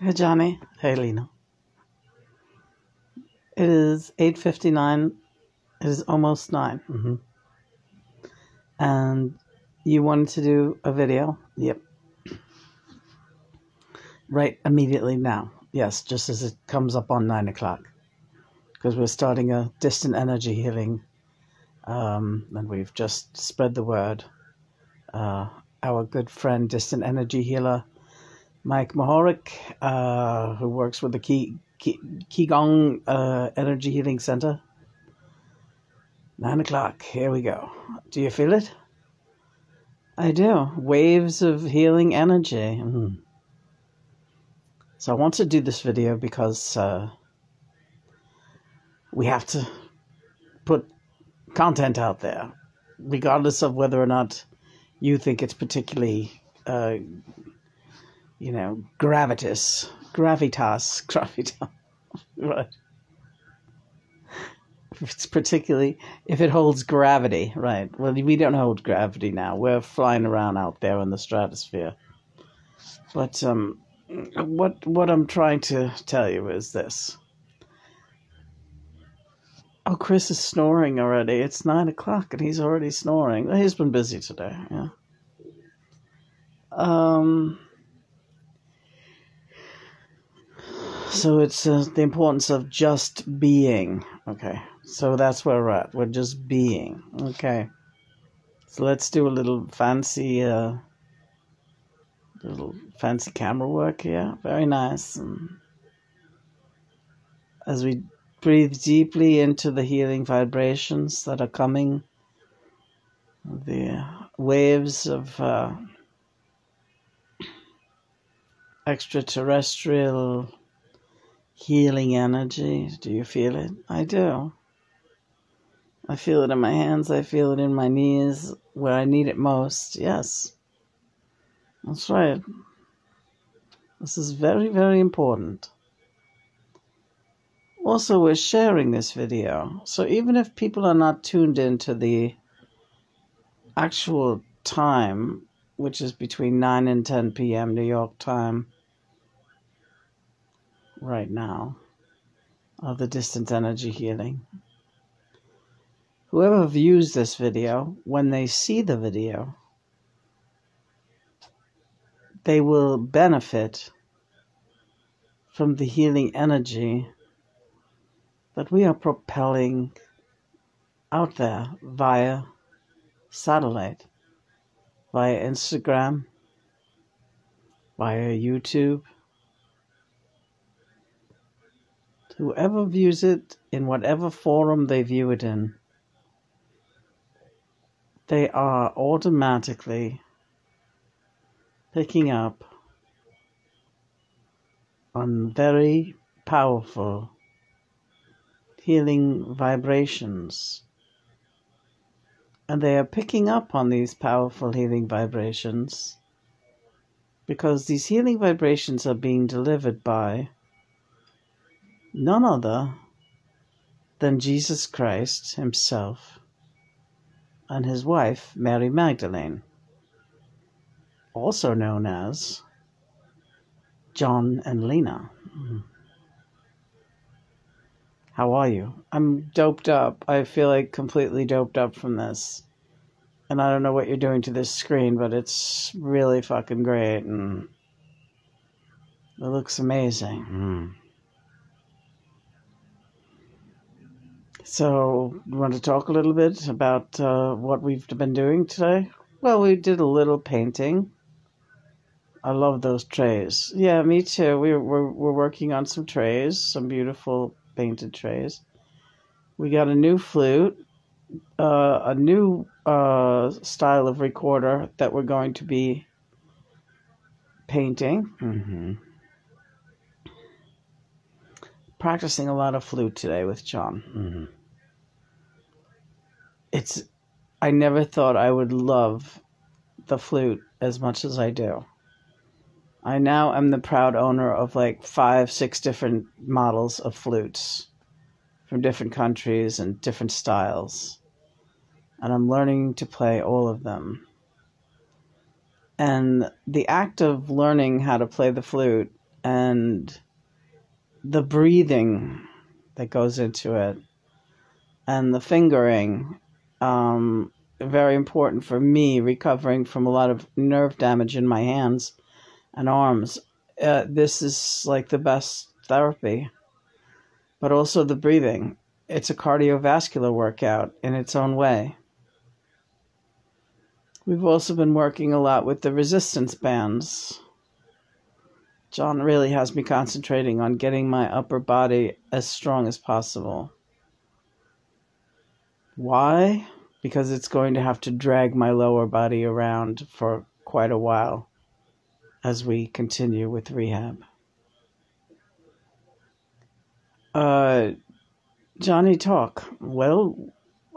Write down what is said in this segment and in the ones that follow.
Hey Johnny. Hey Lena. It is 8:59. It is almost 9. And you wanted to do a video? Yep. Right immediately now. Yes, just as it comes up on 9 o'clock. Because we're starting a distant energy healing. And we've just spread the word. Our good friend, distant energy healer, Mike Mahoric, who works with the Qigong Energy Healing Center. 9 o'clock. Here we go. Do you feel it? I do. Waves of healing energy. So I want to do this video because we have to put content out there, regardless of whether or not you think it's particularly, gravitas, right? If it holds gravity, right? Well, we don't hold gravity now. We're flying around out there in the stratosphere. But what I'm trying to tell you is this. Oh, Chris is snoring already. It's 9 o'clock and he's already snoring. He's been busy today, yeah. So it's the importance of just being. Okay, so that's where we're at. We're just being. Okay, so let's do a little fancy camera work here. Very nice. And as we breathe deeply into the healing vibrations that are coming, the waves of extraterrestrial healing energy. Do you feel it? I do. I feel it in my hands. I feel it in my knees where I need it most. Yes. That's right. This is very, very important. Also, we're sharing this video. So even if people are not tuned into the actual time, which is between 9 and 10 p.m. New York time right now, of the distant energy healing, whoever views this video, when they see the video, they will benefit from the healing energy that we are propelling out there via satellite, via Instagram, via YouTube. Whoever views it, in whatever forum they view it in, they are automatically picking up on very powerful healing vibrations. And they are picking up on these powerful healing vibrations because these healing vibrations are being delivered by none other than Jesus Christ himself and his wife, Mary Magdalene, also known as John and Lena. How are you? I'm doped up. I feel like completely doped up from this. And I don't know what you're doing to this screen, but it's really fucking great. And it looks amazing. So, you want to talk a little bit about what we've been doing today? Well, we did a little painting. I love those trays. Yeah, me too. We're working on some trays, some beautiful painted trays. We got a new flute, a new style of recorder that we're going to be painting. Practicing a lot of flute today with John. I never thought I would love the flute as much as I do. I now am the proud owner of like 5-6 different models of flutes from different countries and different styles. And I'm learning to play all of them. And the act of learning how to play the flute and the breathing that goes into it, and the fingering, very important for me, recovering from a lot of nerve damage in my hands and arms. This is like the best therapy. But also the breathing. It's a cardiovascular workout in its own way. We've also been working a lot with the resistance bands. John really has me concentrating on getting my upper body as strong as possible. Why? Because it's going to have to drag my lower body around for quite a while as we continue with rehab. Johnny Talk. Well,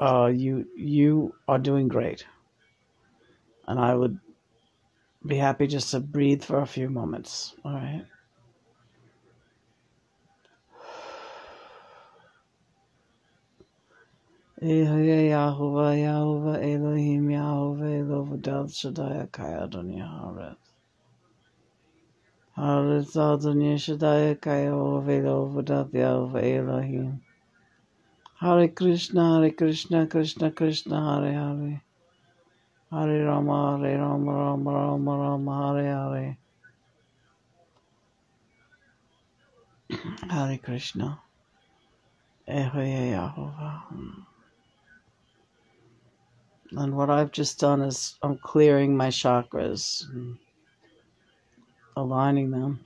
you are doing great. And I would be happy just to breathe for a few moments. All right. Yahuwah, Yahuwah, Elohim, Yahuwah, Elohim, Shaddai, Kaya, Adonia, Haret. Haret, Adonia, Shaddai, Kaya, Elohim, Yahuwah, Elohim. Hare Krishna, Krishna, Krishna, Hare Hare. Hare Rama, Rama, Rama, Hare Hare. Hare Krishna. Yahuwah. And what I've just done is I'm clearing my chakras, and aligning them.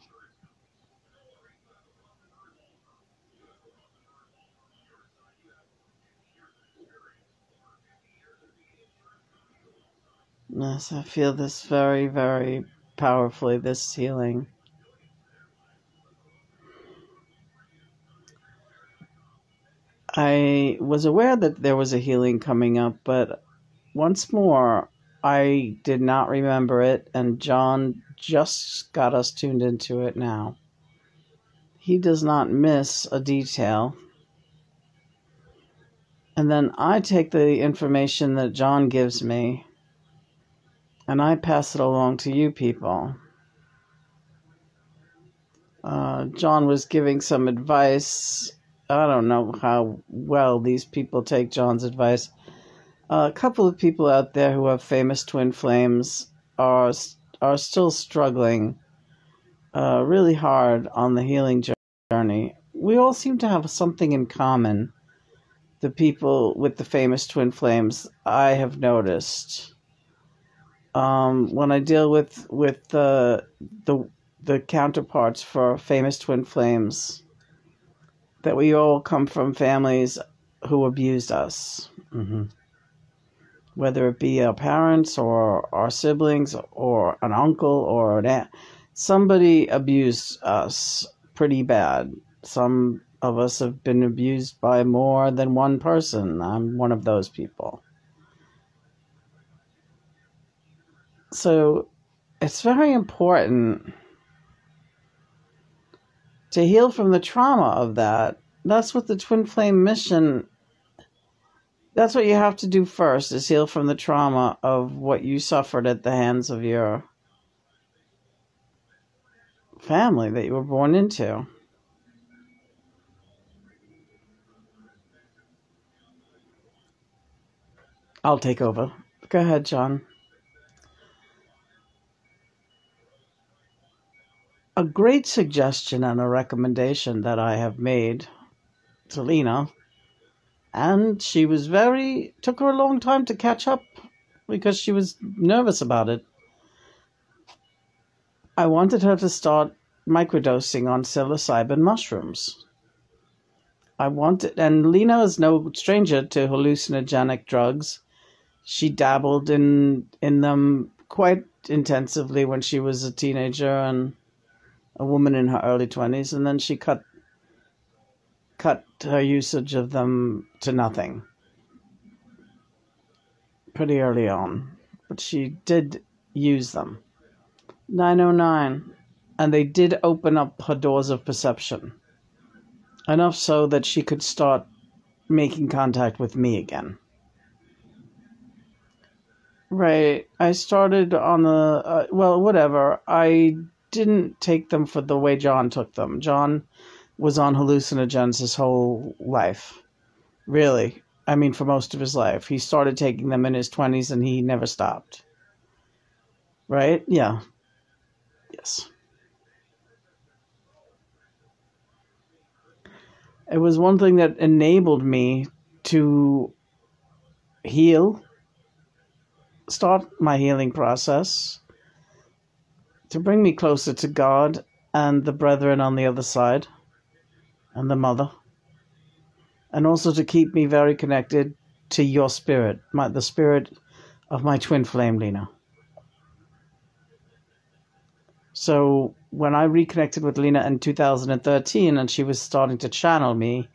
Yes, I feel this very, very powerfully, this healing. I was aware that there was a healing coming up, but once more, I did not remember it, and John just got us tuned into it now. He does not miss a detail. And then I take the information that John gives me, and I pass it along to you people. John was giving some advice. I don't know how well these people take John's advice. A couple of people out there who have famous twin flames are still struggling really hard on the healing journey. We all seem to have something in common. The people with the famous twin flames, I have noticed. When I deal with the counterparts for famous twin flames, that we all come from families who abused us. Mm-hmm. Whether it be our parents or our siblings or an uncle or an aunt, somebody abused us pretty bad. Some of us have been abused by more than one person. I'm one of those people. So it's very important to heal from the trauma of that. That's what the Twin Flame mission, that's what you have to do first, is heal from the trauma of what you suffered at the hands of your family that you were born into. I'll take over. Go ahead, John. A great suggestion and a recommendation that I have made to Lena, and she was took her a long time to catch up because she was nervous about it. I wanted her to start microdosing on psilocybin mushrooms. And Lena is no stranger to hallucinogenic drugs. She dabbled in them quite intensively when she was a teenager and a woman in her early 20s, and then she cut her usage of them to nothing pretty early on. But she did use them. 909. And they did open up her doors of perception. Enough so that she could start making contact with me again. Right. I started on whatever. I didn't take them for the way John took them. John was on hallucinogens his whole life. Really. I mean, for most of his life. He started taking them in his 20s and he never stopped. Right? Yeah. Yes. It was one thing that enabled me to heal, start my healing process, to bring me closer to God and the brethren on the other side, and the mother, and also to keep me very connected to your spirit, the spirit of my twin flame, Lena. So when I reconnected with Lena in 2013 and she was starting to channel me,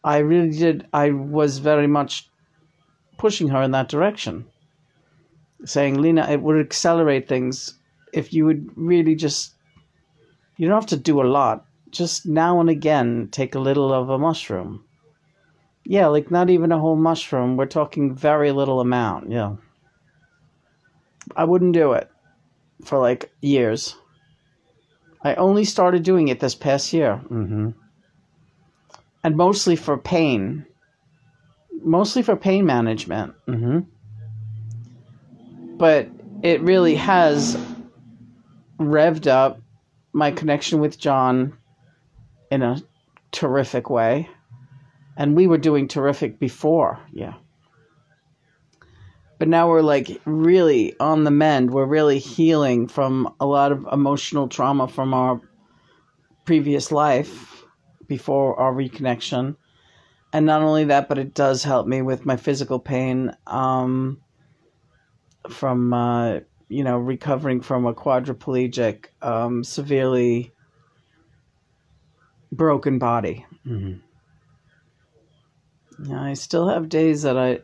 I was very much pushing her in that direction, saying, Lena, it would accelerate things if you would really you don't have to do a lot, just now and again take a little of a mushroom. Yeah, like not even a whole mushroom, we're talking very little amount, yeah. I wouldn't do it for like years. I only started doing it this past year. Mm-hmm. And mostly for pain. Mostly for pain management. Mm-hmm. But it really has revved up my connection with John in a terrific way. And we were doing terrific before, yeah. But now we're like really on the mend. We're really healing from a lot of emotional trauma from our previous life before our reconnection. And not only that, but it does help me with my physical pain from, recovering from a quadriplegic, severely broken body. Mm-hmm. Yeah, I still have days that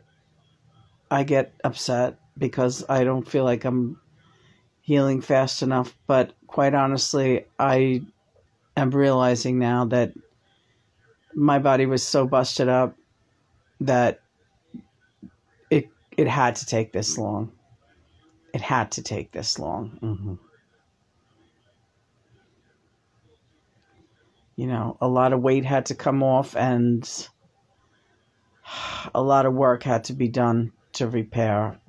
I get upset because I don't feel like I'm healing fast enough. But quite honestly, I am realizing now that my body was so busted up that it had to take this long. It had to take this long. Mm-hmm. You know, a lot of weight had to come off and a lot of work had to be done to repair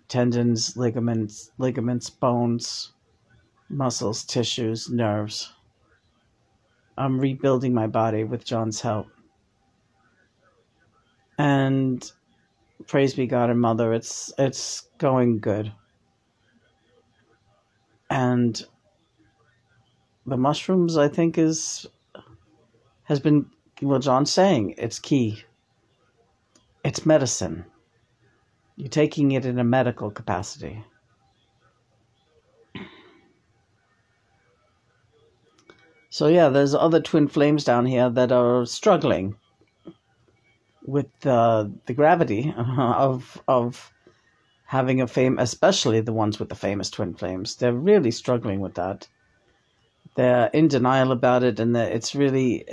tendons, ligaments, bones, muscles, tissues, nerves. I'm rebuilding my body with John's help. And praise be God and Mother, it's going good. And the mushrooms, I think, has been, well, John's saying, it's key. It's medicine. You're taking it in a medical capacity. So yeah, there's other twin flames down here that are struggling with the gravity of having a fame, especially the ones with the famous twin flames. They're really struggling with that. They're in denial about it, and it's really,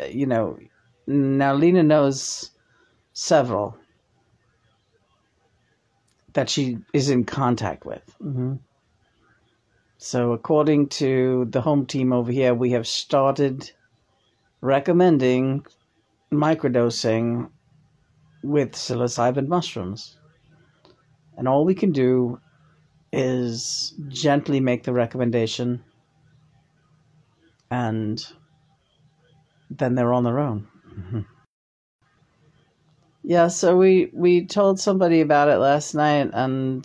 now Lena knows several that she is in contact with. Mm-hmm. So according to the home team over here, we have started recommending microdosing with psilocybin mushrooms. And all we can do is gently make the recommendation, and then they're on their own. Mm-hmm. Yeah, so we told somebody about it last night, and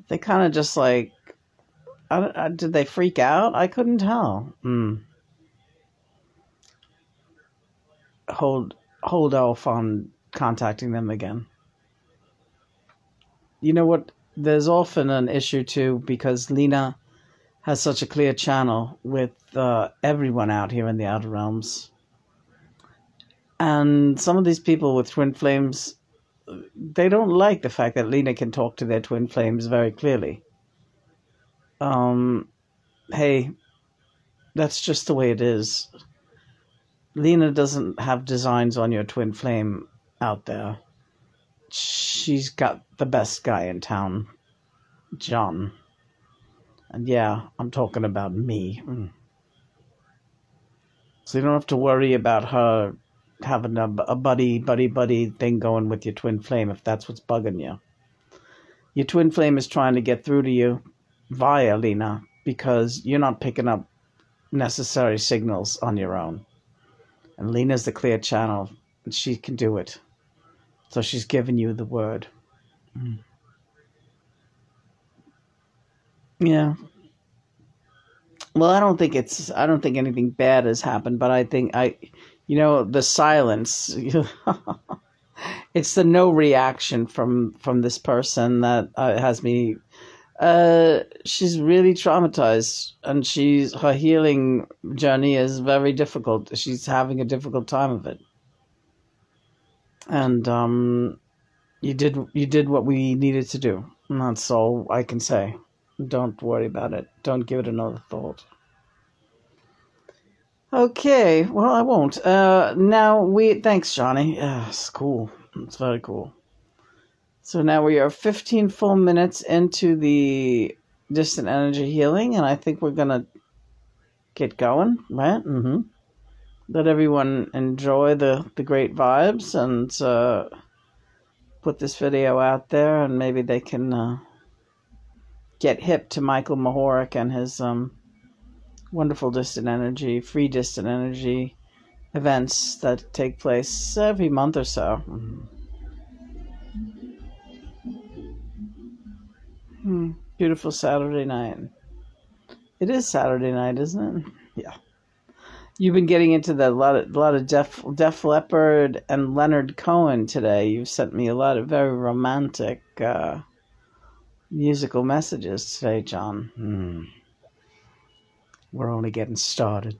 they kind of just like, did they freak out? I couldn't tell. Hold off on contacting them again. You know what? There's often an issue too, because Lena has such a clear channel with everyone out here in the Outer Realms. And some of these people with twin flames, they don't like the fact that Lena can talk to their twin flames very clearly. Hey, that's just the way it is. Lena doesn't have designs on your twin flame out there. She's got the best guy in town, John. And yeah, I'm talking about me. So you don't have to worry about her having a buddy thing going with your twin flame if that's what's bugging you. Your twin flame is trying to get through to you via Lena because you're not picking up necessary signals on your own. And Lena's the clear channel, and she can do it. So she's giving you the word. Yeah. Well, I don't think anything bad has happened, but I think the silence, it's the no reaction from this person that has me. She's really traumatized, and her healing journey is very difficult. She's having a difficult time of it, and you did what we needed to do, and that's all I can say. Don't worry about it. Don't give it another thought. Okay, well, I won't. Thanks, Johnny. Yeah, it's cool. It's very cool. So now we are 15 full minutes into the distant energy healing, and I think we're going to get going, right? Let everyone enjoy the great vibes and put this video out there, and maybe they can get hip to Michael Mahoric and his wonderful free distant energy events that take place every month or so. Beautiful Saturday night. It is Saturday night, isn't it? Yeah. You've been getting into a lot of Def Leppard and Leonard Cohen today. You've sent me a lot of very romantic musical messages today, John. We're only getting started.